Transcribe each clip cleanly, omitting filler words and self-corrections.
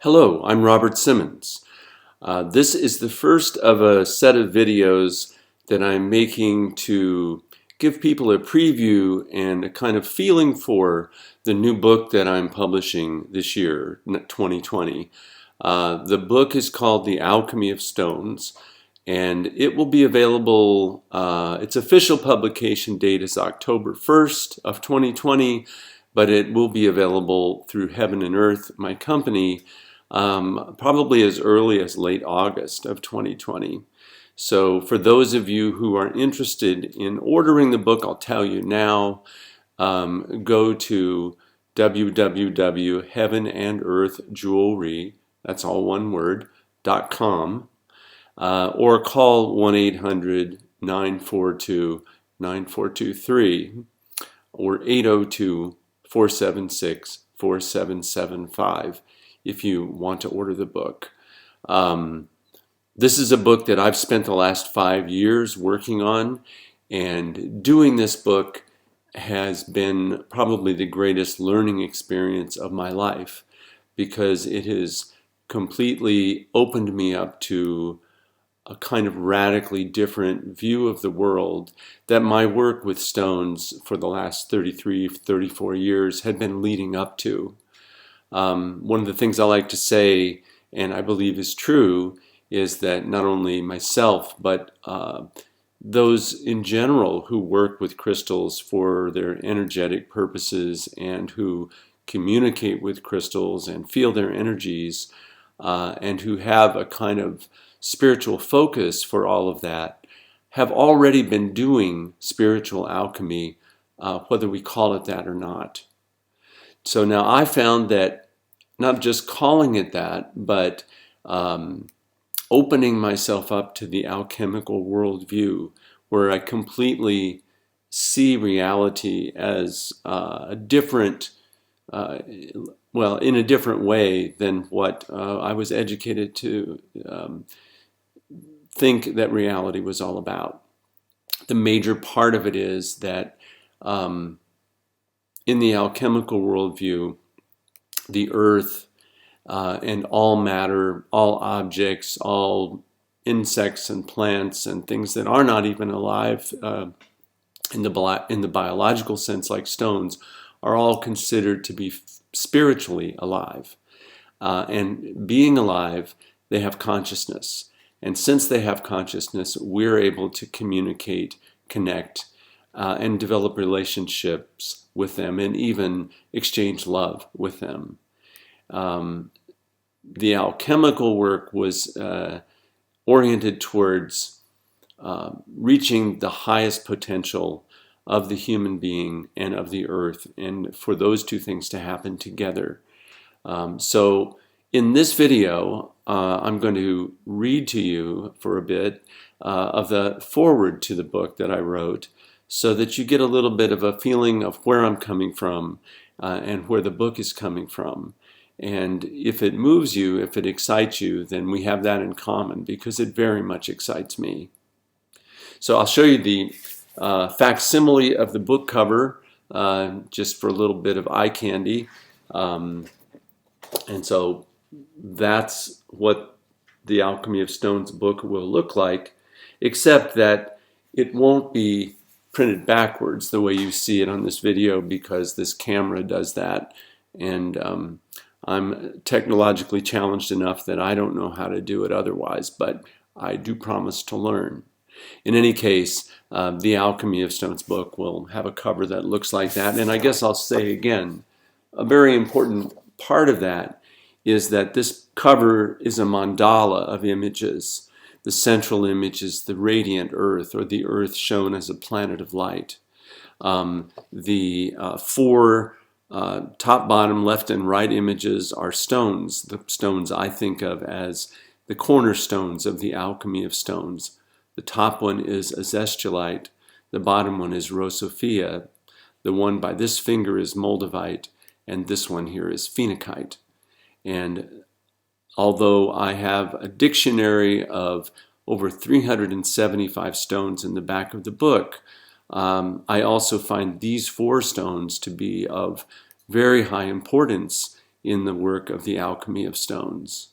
Hello, I'm Robert Simmons. This is the first of a set of videos that I'm making to give people a preview and a kind of feeling for the new book that I'm publishing this year, 2020. The book is called The Alchemy of Stones, and it will be available, its official publication date is October 1st of 2020, but it will be available through Heaven and Earth, my company, probably as early as late August of 2020. So for those of you who are interested in ordering the book, I'll tell you now, go to www.heavenandearthjewelry, that's all one word, .com, or call 1-800-942-9423 or 802-476-4775 if you want to order the book. This is a book that I've spent the last 5 years working on, and doing this book has been probably the greatest learning experience of my life, because it has completely opened me up to a kind of radically different view of the world that my work with stones for the last 33, 34 years had been leading up to. One of the things I like to say, and I believe is true, is that not only myself, but those in general who work with crystals for their energetic purposes and who communicate with crystals and feel their energies and who have a kind of spiritual focus for all of that, have already been doing spiritual alchemy, whether we call it that or not. So now I found that not just calling it that, but opening myself up to the alchemical worldview, where I completely see reality as a different, well, in a different way than what I was educated to think that reality was all about. The major part of it is that in the alchemical worldview, the earth and all matter, all objects, all insects and plants and things that are not even alive in the biological sense, like stones, are all considered to be spiritually alive. And being alive, they have consciousness. And since they have consciousness, we're able to communicate, connect, and develop relationships with them, and even exchange love with them. The alchemical work was oriented towards reaching the highest potential of the human being and of the earth, and for those two things to happen together. So in this video, I'm going to read to you for a bit of the foreword to the book that I wrote, so that you get a little bit of a feeling of where I'm coming from and where the book is coming from. And if it moves you, if it excites you, then we have that in common, because it very much excites me. So I'll show you the facsimile of the book cover, just for a little bit of eye candy. And so that's what the Alchemy of Stones book will look like, except that it won't be printed backwards the way you see it on this video, because this camera does that, and I'm technologically challenged enough that I don't know how to do it otherwise, but I do promise to learn. In any case, the Alchemy of Stones book will have a cover that looks like that, and I guess I'll say again, a very important part of that is that this cover is a mandala of images. The central image is the radiant earth, or the earth shown as a planet of light. The four top, bottom, left, and right images are stones. The stones I think of as the cornerstones of the alchemy of stones. The top one is azestulite. The bottom one is Sophia. The one by this finger is moldavite, and this one here is phenakite. And although I have a dictionary of over 375 stones in the back of the book, I also find these four stones to be of very high importance in the work of the Alchemy of Stones.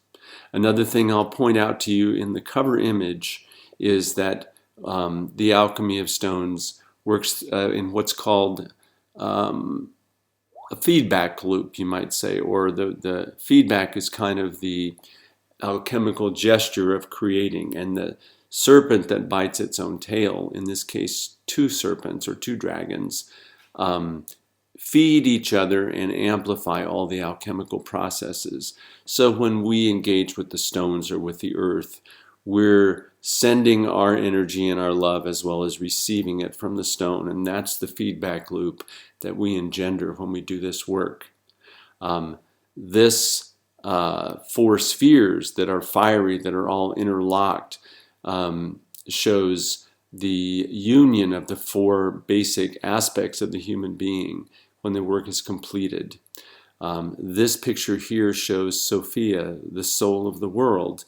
Another thing I'll point out to you in the cover image is that the Alchemy of Stones works in what's called a feedback loop, you might say, or the feedback is kind of the alchemical gesture of creating, and the serpent that bites its own tail, in this case two serpents or two dragons, feed each other and amplify all the alchemical processes. So when we engage with the stones or with the earth, we're sending our energy and our love as well as receiving it from the stone, and that's the feedback loop that we engender when we do this work. This four spheres that are fiery, that are all interlocked, shows the union of the four basic aspects of the human being when the work is completed. This picture here shows Sophia, the soul of the world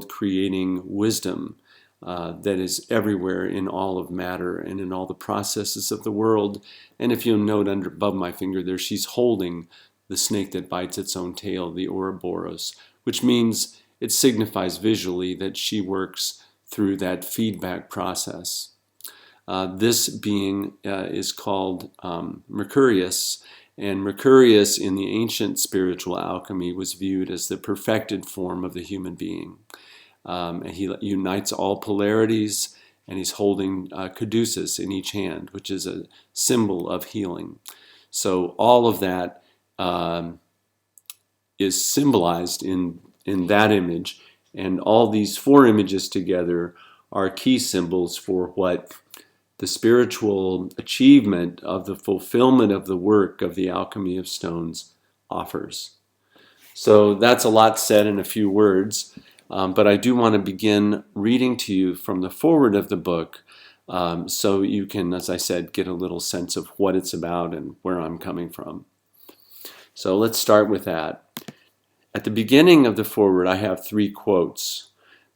creating wisdom that is everywhere in all of matter and in all the processes of the world. And if you'll note above my finger there, she's holding the snake that bites its own tail, the Ouroboros, which means it signifies visually that she works through that feedback process. This being is called Mercurius, and Mercurius in the ancient spiritual alchemy was viewed as the perfected form of the human being. And he unites all polarities, and he's holding caduceus in each hand, which is a symbol of healing. So all of that is symbolized in that image, and all these four images together are key symbols for what the spiritual achievement of the fulfillment of the work of the Alchemy of Stones offers. So that's a lot said in a few words, but I do want to begin reading to you from the foreword of the book, so you can, as I said, get a little sense of what it's about and where I'm coming from. So let's start with that. At the beginning of the foreword, I have three quotes.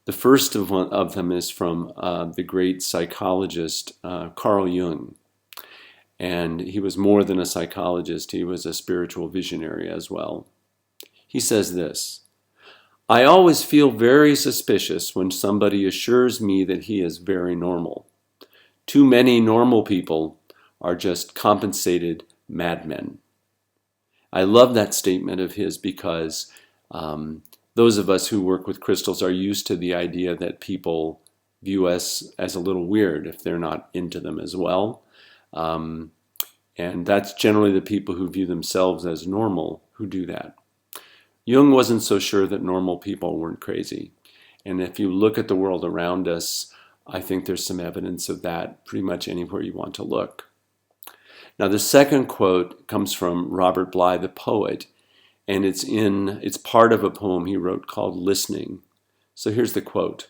The first of them is from the great psychologist Carl Jung. And he was more than a psychologist, he was a spiritual visionary as well. He says this: "I always feel very suspicious when somebody assures me that he is very normal. Too many normal people are just compensated madmen." I love that statement of his because those of us who work with crystals are used to the idea that people view us as a little weird if they're not into them as well. And that's generally the people who view themselves as normal who do that. Jung wasn't so sure that normal people weren't crazy. And if you look at the world around us, I think there's some evidence of that pretty much anywhere you want to look. Now, the second quote comes from Robert Bly, the poet, and it's part of a poem he wrote called Listening. So here's the quote.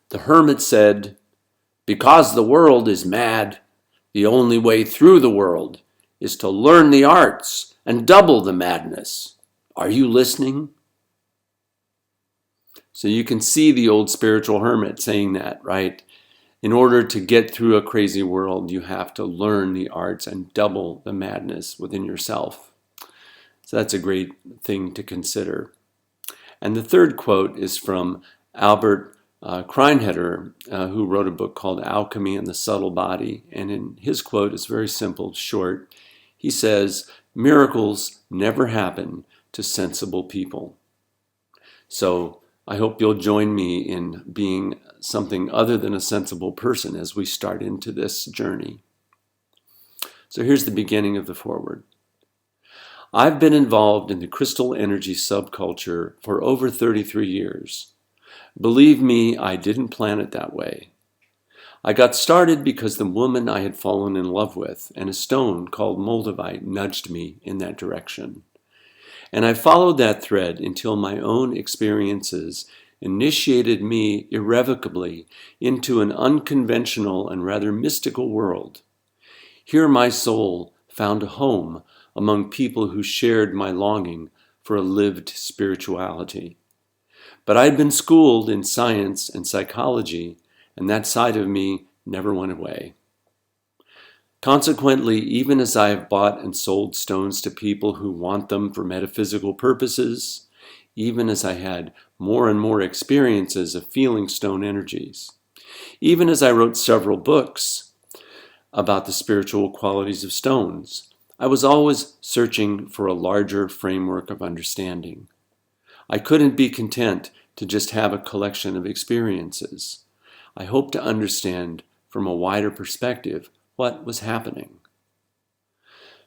"The hermit said, 'Because the world is mad, the only way through the world is to learn the arts and double the madness. Are you listening?'" So you can see the old spiritual hermit saying that, right? In order to get through a crazy world, you have to learn the arts and double the madness within yourself. So that's a great thing to consider. And the third quote is from Albert Kreinheder, who wrote a book called Alchemy and the Subtle Body. And in his quote, it's very simple, short. He says, "Miracles never happen to sensible people." So I hope you'll join me in being something other than a sensible person as we start into this journey. So here's the beginning of the foreword. "I've been involved in the crystal energy subculture for over 33 years. Believe me, I didn't plan it that way. I got started because the woman I had fallen in love with and a stone called moldavite nudged me in that direction. And I followed that thread until my own experiences initiated me irrevocably into an unconventional and rather mystical world. Here my soul found a home among people who shared my longing for a lived spirituality. But I'd been schooled in science and psychology, and that side of me never went away. Consequently, even as I have bought and sold stones to people who want them for metaphysical purposes, even as I had more and more experiences of feeling stone energies, even as I wrote several books about the spiritual qualities of stones, I was always searching for a larger framework of understanding. I couldn't be content to just have a collection of experiences. I hoped to understand from a wider perspective what was happening.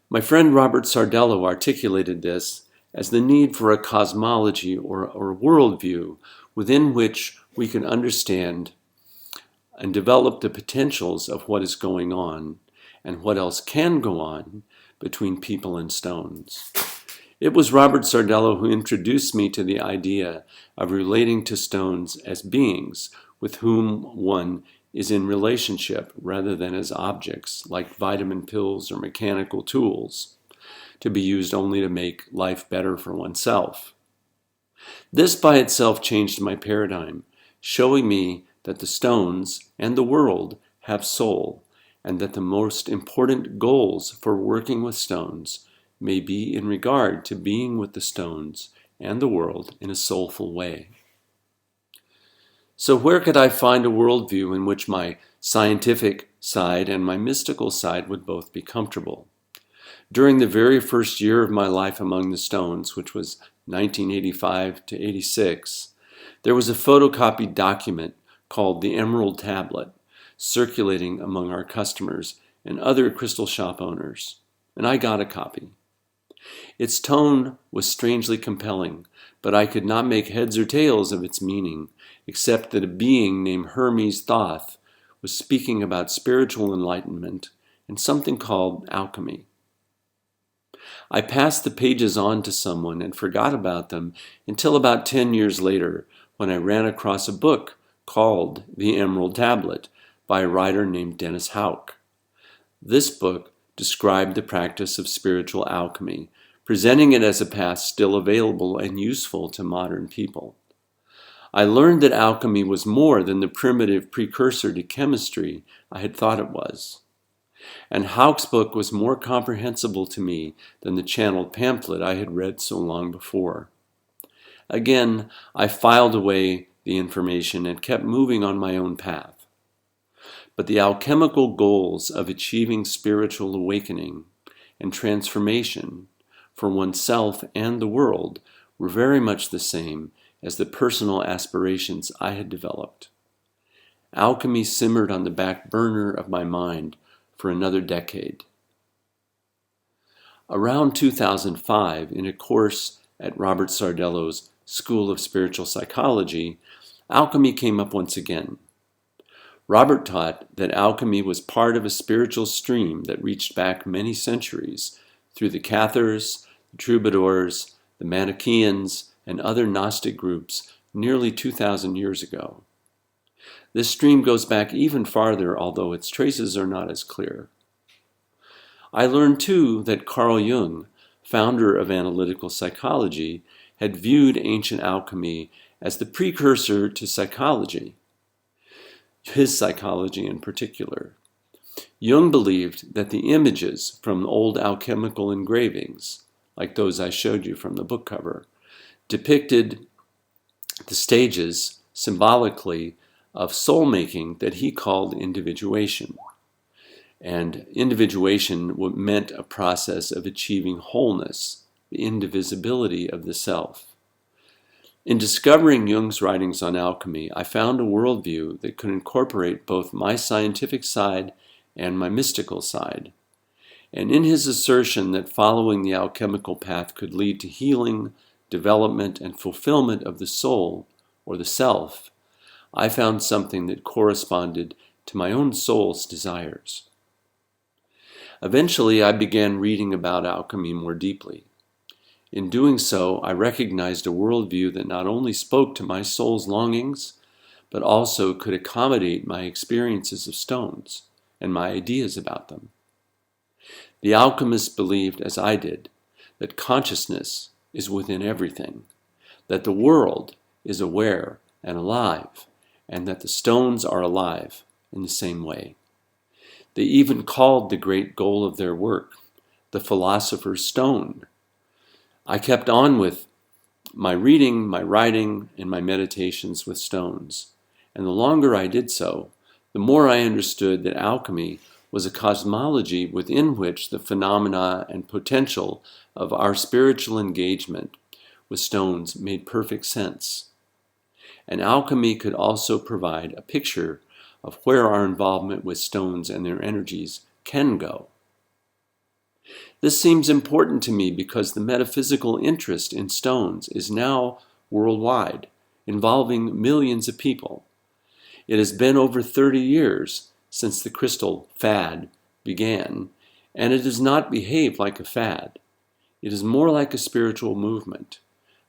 My friend Robert Sardello articulated this as the need for a cosmology or worldview within which we can understand and develop the potentials of what is going on and what else can go on between people and stones. It was Robert Sardello who introduced me to the idea of relating to stones as beings with whom one is in relationship rather than as objects like vitamin pills or mechanical tools to be used only to make life better for oneself. This by itself changed my paradigm, showing me that the stones and the world have soul, and that the most important goals for working with stones may be in regard to being with the stones and the world in a soulful way. So where could I find a worldview in which my scientific side and my mystical side would both be comfortable? During the very first year of my life among the stones, which was 1985 to 86, there was a photocopied document called the Emerald Tablet circulating among our customers and other crystal shop owners, and I got a copy. Its tone was strangely compelling, but I could not make heads or tails of its meaning, except that a being named Hermes Thoth was speaking about spiritual enlightenment and something called alchemy. I passed the pages on to someone and forgot about them until about 10 years later, when I ran across a book called The Emerald Tablet by a writer named Dennis Houck. This book described the practice of spiritual alchemy, presenting it as a path still available and useful to modern people. I learned that alchemy was more than the primitive precursor to chemistry I had thought it was. And Houck's book was more comprehensible to me than the channeled pamphlet I had read so long before. Again, I filed away the information and kept moving on my own path. But the alchemical goals of achieving spiritual awakening and transformation for oneself and the world were very much the same as the personal aspirations I had developed. Alchemy simmered on the back burner of my mind for another decade. Around 2005, in a course at Robert Sardello's School of Spiritual Psychology, alchemy came up once again. Robert taught that alchemy was part of a spiritual stream that reached back many centuries through the Cathars, the Troubadours, the Manichaeans, and other Gnostic groups nearly 2,000 years ago. This stream goes back even farther, although its traces are not as clear. I learned too that Carl Jung, founder of analytical psychology, had viewed ancient alchemy as the precursor to psychology, his psychology in particular. Jung believed that the images from old alchemical engravings, like those I showed you from the book cover, depicted the stages symbolically of soul-making that he called individuation. And individuation meant a process of achieving wholeness, the indivisibility of the self. In discovering Jung's writings on alchemy, I found a worldview that could incorporate both my scientific side and my mystical side. And in his assertion that following the alchemical path could lead to healing, development, and fulfillment of the soul, or the self, I found something that corresponded to my own soul's desires. Eventually, I began reading about alchemy more deeply. In doing so, I recognized a worldview that not only spoke to my soul's longings, but also could accommodate my experiences of stones and my ideas about them. The alchemists believed, as I did, that consciousness is within everything, that the world is aware and alive, and that the stones are alive in the same way. They even called the great goal of their work the philosopher's stone. I kept on with my reading, my writing, and my meditations with stones. And the longer I did so, the more I understood that alchemy was a cosmology within which the phenomena and potential of our spiritual engagement with stones made perfect sense. And alchemy could also provide a picture of where our involvement with stones and their energies can go. This seems important to me because the metaphysical interest in stones is now worldwide, involving millions of people. It has been over 30 years since the crystal fad began, and it does not behave like a fad. It is more like a spiritual movement,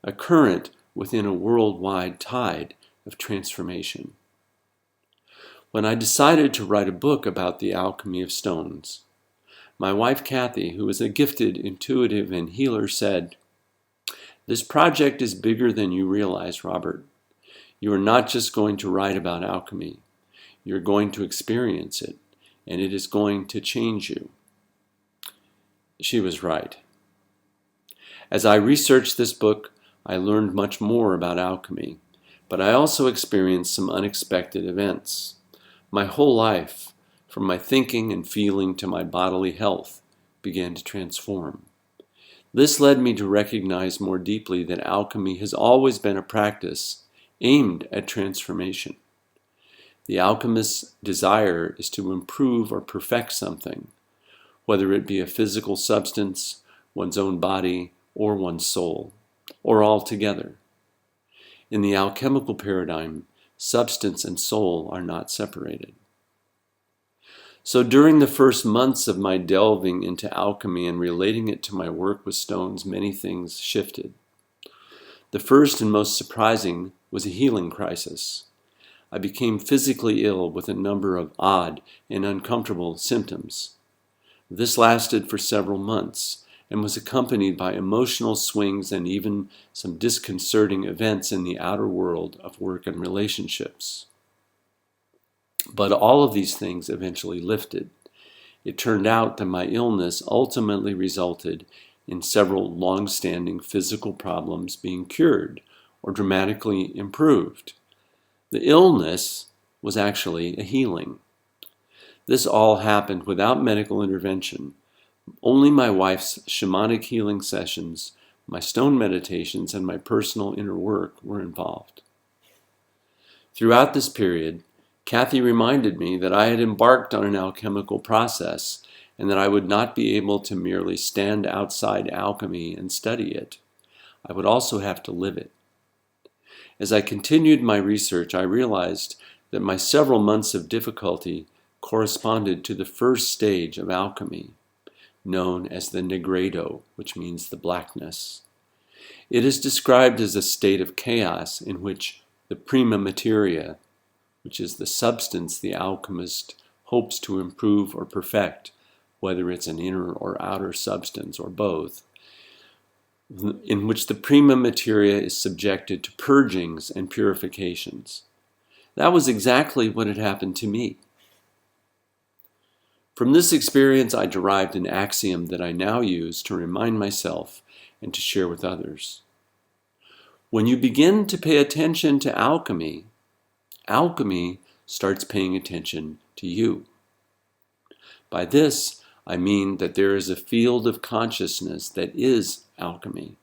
a current within a worldwide tide of transformation. When I decided to write a book about the alchemy of stones, my wife Kathy, who is a gifted intuitive and healer, said, "This project is bigger than you realize, Robert. You are not just going to write about alchemy. You're going to experience it, and it is going to change you." She was right. As I researched this book, I learned much more about alchemy, but I also experienced some unexpected events. My whole life, from my thinking and feeling to my bodily health, began to transform. This led me to recognize more deeply that alchemy has always been a practice aimed at transformation. The alchemist's desire is to improve or perfect something, whether it be a physical substance, one's own body, or one's soul, or all together. In the alchemical paradigm, substance and soul are not separated. So during the first months of my delving into alchemy and relating it to my work with stones, many things shifted. The first and most surprising was a healing crisis. I became physically ill with a number of odd and uncomfortable symptoms. This lasted for several months and was accompanied by emotional swings and even some disconcerting events in the outer world of work and relationships. But all of these things eventually lifted. It turned out that my illness ultimately resulted in several long-standing physical problems being cured or dramatically improved. The illness was actually a healing. This all happened without medical intervention. Only my wife's shamanic healing sessions, my stone meditations, and my personal inner work were involved. Throughout this period, Kathy reminded me that I had embarked on an alchemical process and that I would not be able to merely stand outside alchemy and study it. I would also have to live it. As I continued my research, I realized that my several months of difficulty corresponded to the first stage of alchemy, known as the negredo, which means the blackness. It is described as a state of chaos in which the prima materia, which is the substance the alchemist hopes to improve or perfect, whether it's an inner or outer substance or both, in which the prima materia is subjected to purgings and purifications. That was exactly what had happened to me. From this experience, I derived an axiom that I now use to remind myself and to share with others. When you begin to pay attention to alchemy, alchemy starts paying attention to you. By this, I mean that there is a field of consciousness that is alchemy.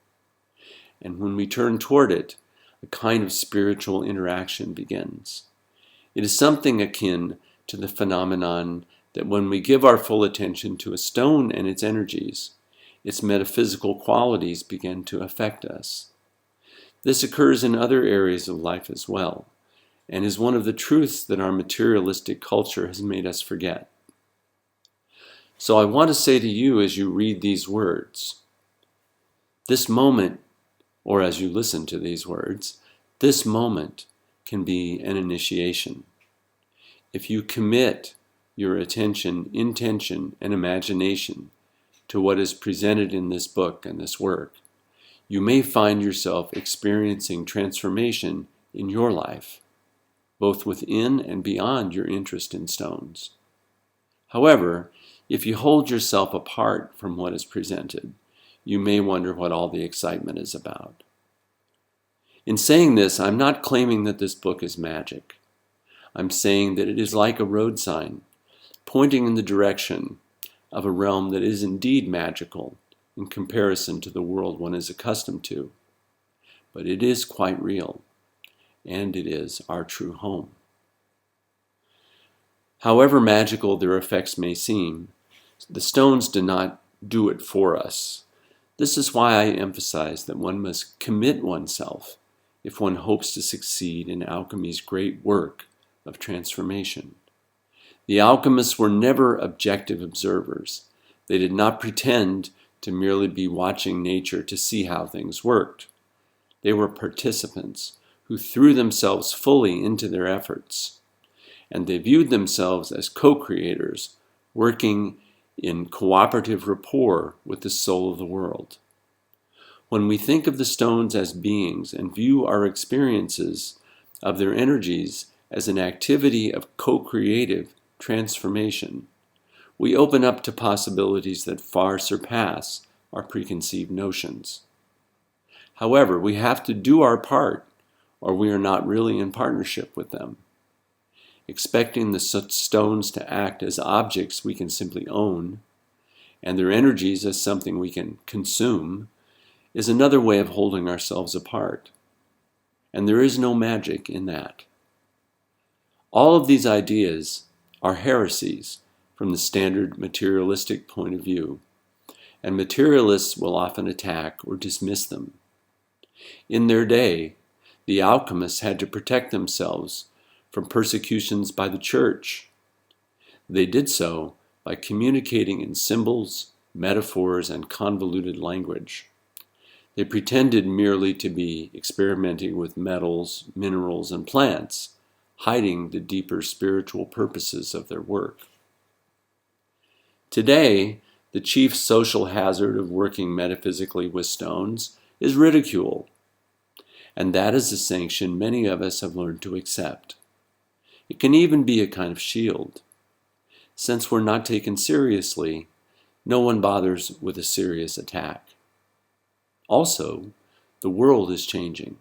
And when we turn toward it, a kind of spiritual interaction begins. It is something akin to the phenomenon that when we give our full attention to a stone and its energies, its metaphysical qualities begin to affect us. This occurs in other areas of life as well, and is one of the truths that our materialistic culture has made us forget. So I want to say to you as you read these words, this moment, or as you listen to these words, this moment can be an initiation. If you commit your attention, intention, and imagination to what is presented in this book and this work, you may find yourself experiencing transformation in your life, both within and beyond your interest in stones. However, if you hold yourself apart from what is presented, you may wonder what all the excitement is about. In saying this, I'm not claiming that this book is magic. I'm saying that it is like a road sign, pointing in the direction of a realm that is indeed magical in comparison to the world one is accustomed to. But it is quite real, and it is our true home. However magical their effects may seem, the stones do not do it for us. This is why I emphasize that one must commit oneself if one hopes to succeed in alchemy's great work of transformation. The alchemists were never objective observers. They did not pretend to merely be watching nature to see how things worked. They were participants who threw themselves fully into their efforts, and they viewed themselves as co-creators, working in cooperative rapport with the soul of the world. When we think of the stones as beings and view our experiences of their energies as an activity of co-creative transformation, we open up to possibilities that far surpass our preconceived notions. However, we have to do our part, or we are not really in partnership with them. Expecting the stones to act as objects we can simply own, and their energies as something we can consume, is another way of holding ourselves apart. And there is no magic in that. All of these ideas are heresies from the standard materialistic point of view, and materialists will often attack or dismiss them. In their day, the alchemists had to protect themselves from persecutions by the church. They did so by communicating in symbols, metaphors, and convoluted language. They pretended merely to be experimenting with metals, minerals, and plants, hiding the deeper spiritual purposes of their work. Today, the chief social hazard of working metaphysically with stones is ridicule, and that is a sanction many of us have learned to accept. It can even be a kind of shield. Since we're not taken seriously, no one bothers with a serious attack. Also, the world is changing.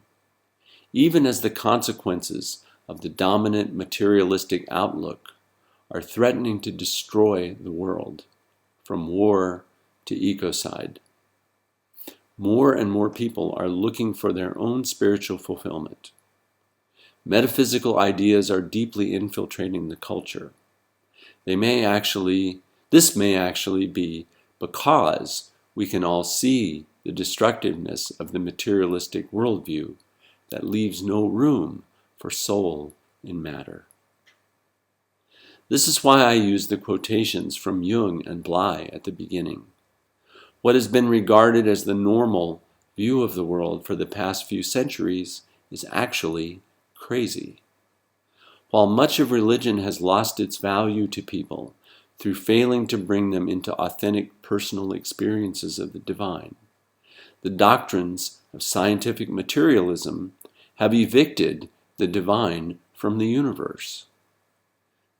Even as the consequences of the dominant materialistic outlook are threatening to destroy the world, from war to ecocide, more and more people are looking for their own spiritual fulfillment. Metaphysical ideas are deeply infiltrating the culture. This may actually be because we can all see the destructiveness of the materialistic worldview that leaves no room for soul in matter. This is why I use the quotations from Jung and Bly at the beginning. What has been regarded as the normal view of the world for the past few centuries is actually crazy. While much of religion has lost its value to people through failing to bring them into authentic personal experiences of the divine, the doctrines of scientific materialism have evicted the divine from the universe.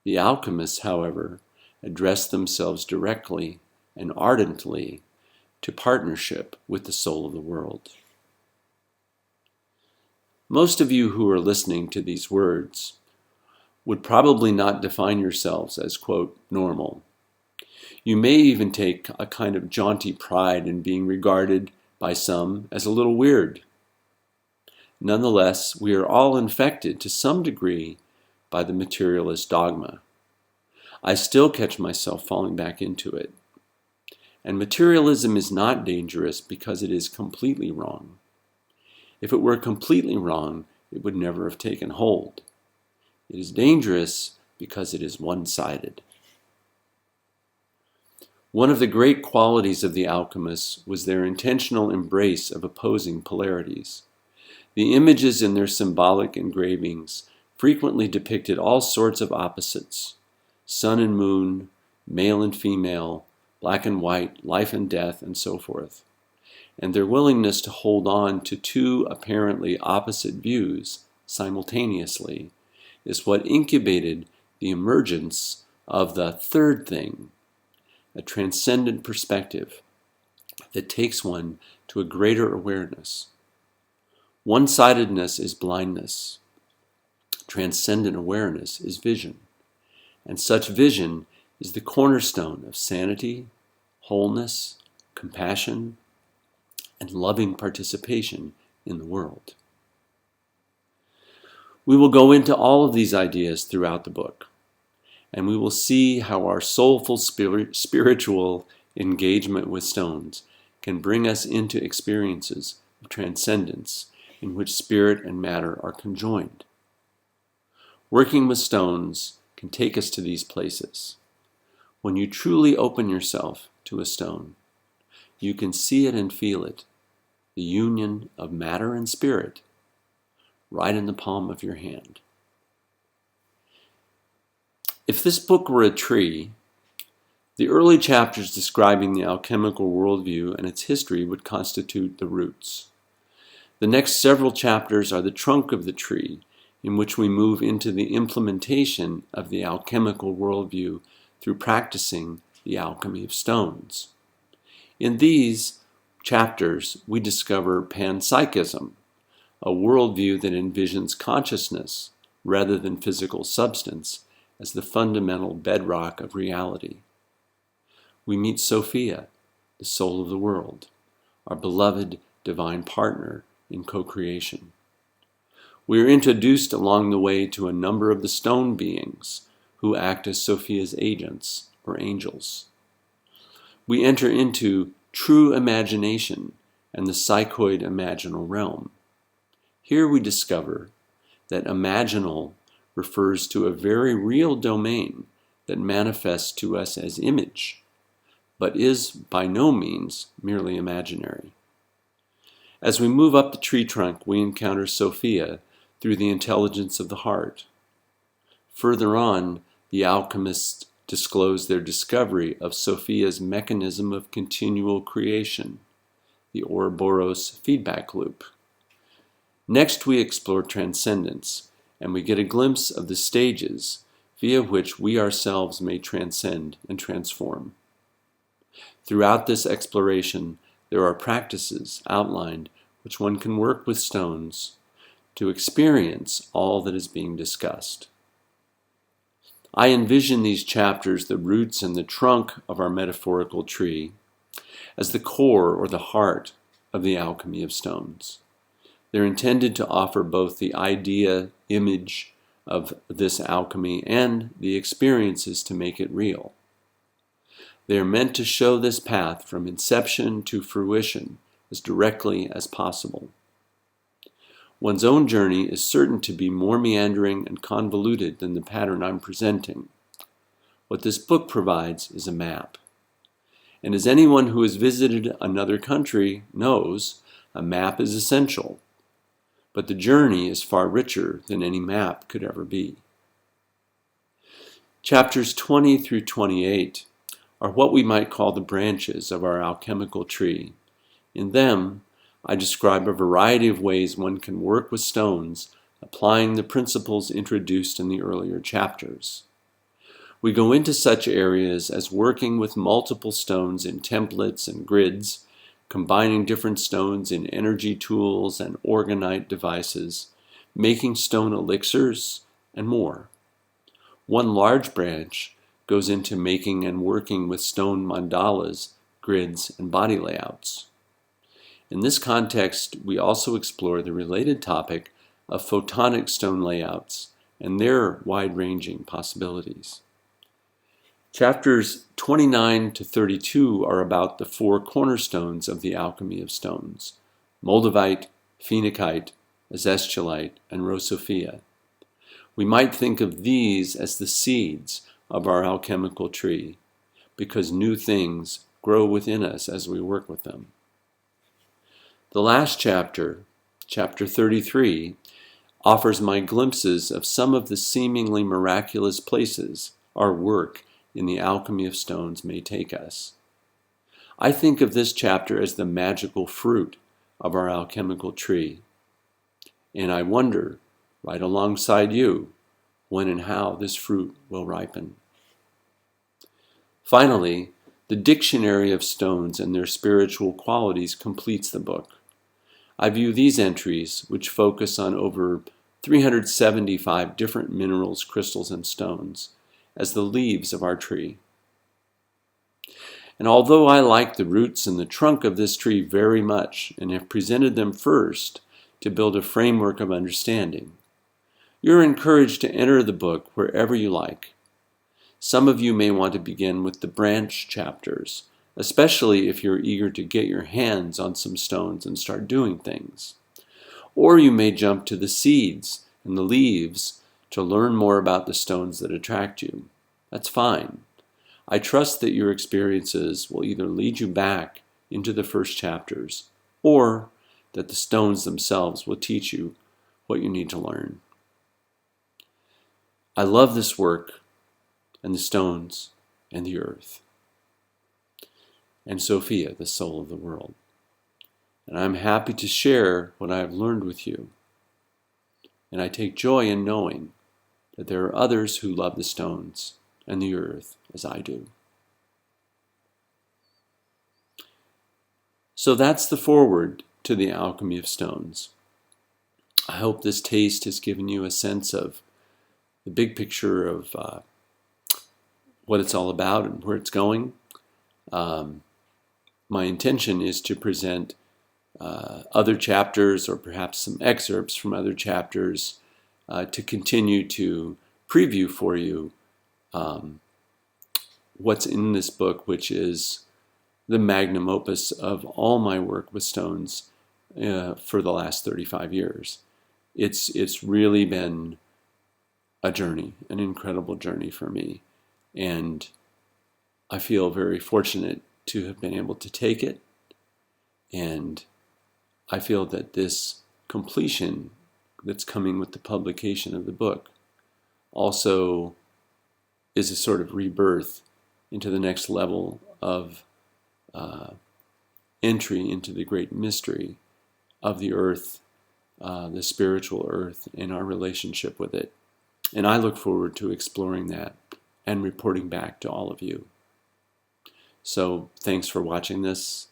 The alchemists, however, address themselves directly and ardently to partnership with the soul of the world. Most of you who are listening to these words would probably not define yourselves as, quote, normal. You may even take a kind of jaunty pride in being regarded by some as a little weird. Nonetheless, we are all infected to some degree by the materialist dogma. I still catch myself falling back into it. And materialism is not dangerous because it is completely wrong. If it were completely wrong, it would never have taken hold. It is dangerous because it is one-sided. One of the great qualities of the alchemists was their intentional embrace of opposing polarities. The images in their symbolic engravings frequently depicted all sorts of opposites: sun and moon, male and female, black and white, life and death, and so forth. And their willingness to hold on to two apparently opposite views simultaneously is what incubated the emergence of the third thing, a transcendent perspective that takes one to a greater awareness. One-sidedness is blindness. Transcendent awareness is vision. And such vision is the cornerstone of sanity, wholeness, compassion, and loving participation in the world. We will go into all of these ideas throughout the book, and we will see how our soulful spiritual engagement with stones can bring us into experiences of transcendence in which spirit and matter are conjoined. Working with stones can take us to these places. When you truly open yourself to a stone, you can see it and feel it, the union of matter and spirit, right in the palm of your hand. If this book were a tree, the early chapters describing the alchemical worldview and its history would constitute the roots. The next several chapters are the trunk of the tree, in which we move into the implementation of the alchemical worldview through practicing the alchemy of stones. In these chapters, we discover panpsychism, a worldview that envisions consciousness rather than physical substance as the fundamental bedrock of reality. We meet Sophia, the soul of the world, our beloved divine partner in co-creation. We are introduced along the way to a number of the stone beings who act as Sophia's agents or angels. We enter into true imagination and the psychoid imaginal realm. Here we discover that imaginal refers to a very real domain that manifests to us as image, but is by no means merely imaginary. As we move up the tree trunk, we encounter Sophia through the intelligence of the heart. Further on, the alchemists disclose their discovery of Sophia's mechanism of continual creation, the Ouroboros feedback loop. Next, we explore transcendence, and we get a glimpse of the stages via which we ourselves may transcend and transform. Throughout this exploration, there are practices outlined which one can work with stones to experience all that is being discussed. I envision these chapters, the roots and the trunk of our metaphorical tree, as the core or the heart of the alchemy of stones. They're intended to offer both the idea, image of this alchemy and the experiences to make it real. They are meant to show this path from inception to fruition as directly as possible. One's own journey is certain to be more meandering and convoluted than the pattern I'm presenting. What this book provides is a map. And as anyone who has visited another country knows, a map is essential. But the journey is far richer than any map could ever be. Chapters 20 through 28 are what we might call the branches of our alchemical tree. In them, I describe a variety of ways one can work with stones, applying the principles introduced in the earlier chapters. We go into such areas as working with multiple stones in templates and grids, combining different stones in energy tools and orgonite devices, making stone elixirs, and more. One large branch goes into making and working with stone mandalas, grids, and body layouts. In this context, we also explore the related topic of photonic stone layouts and their wide-ranging possibilities. Chapters 29 to 32 are about the four cornerstones of the alchemy of stones: moldavite, phenixite, azestulite, and rose Sophia. We might think of these as the seeds of our alchemical tree, because new things grow within us as we work with them. The last chapter, chapter 33, offers my glimpses of some of the seemingly miraculous places our work in the alchemy of stones may take us. I think of this chapter as the magical fruit of our alchemical tree, and I wonder, right alongside you, when and how this fruit will ripen. Finally, the Dictionary of Stones and Their Spiritual Qualities completes the book. I view these entries, which focus on over 375 different minerals, crystals, and stones, as the leaves of our tree. And although I like the roots and the trunk of this tree very much and have presented them first to build a framework of understanding, you're encouraged to enter the book wherever you like. Some of you may want to begin with the branch chapters, especially if you're eager to get your hands on some stones and start doing things. Or you may jump to the seeds and the leaves to learn more about the stones that attract you. That's fine. I trust that your experiences will either lead you back into the first chapters, or that the stones themselves will teach you what you need to learn. I love this work and the stones and the earth, and Sophia, the soul of the world. And I'm happy to share what I have learned with you. And I take joy in knowing that there are others who love the stones and the earth as I do. So that's the foreword to the Alchemy of Stones. I hope this taste has given you a sense of the big picture of what it's all about and where it's going. My intention is to present other chapters, or perhaps some excerpts from other chapters, to continue to preview for you what's in this book, which is the magnum opus of all my work with stones for the last 35 years. It's really been a journey, an incredible journey for me, and I feel very fortunate to have been able to take it, and I feel that this completion that's coming with the publication of the book also is a sort of rebirth into the next level of entry into the great mystery of the earth, the spiritual earth, and our relationship with it. And I look forward to exploring that and reporting back to all of you. So thanks for watching this.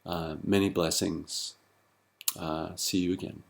Many blessings. See you again.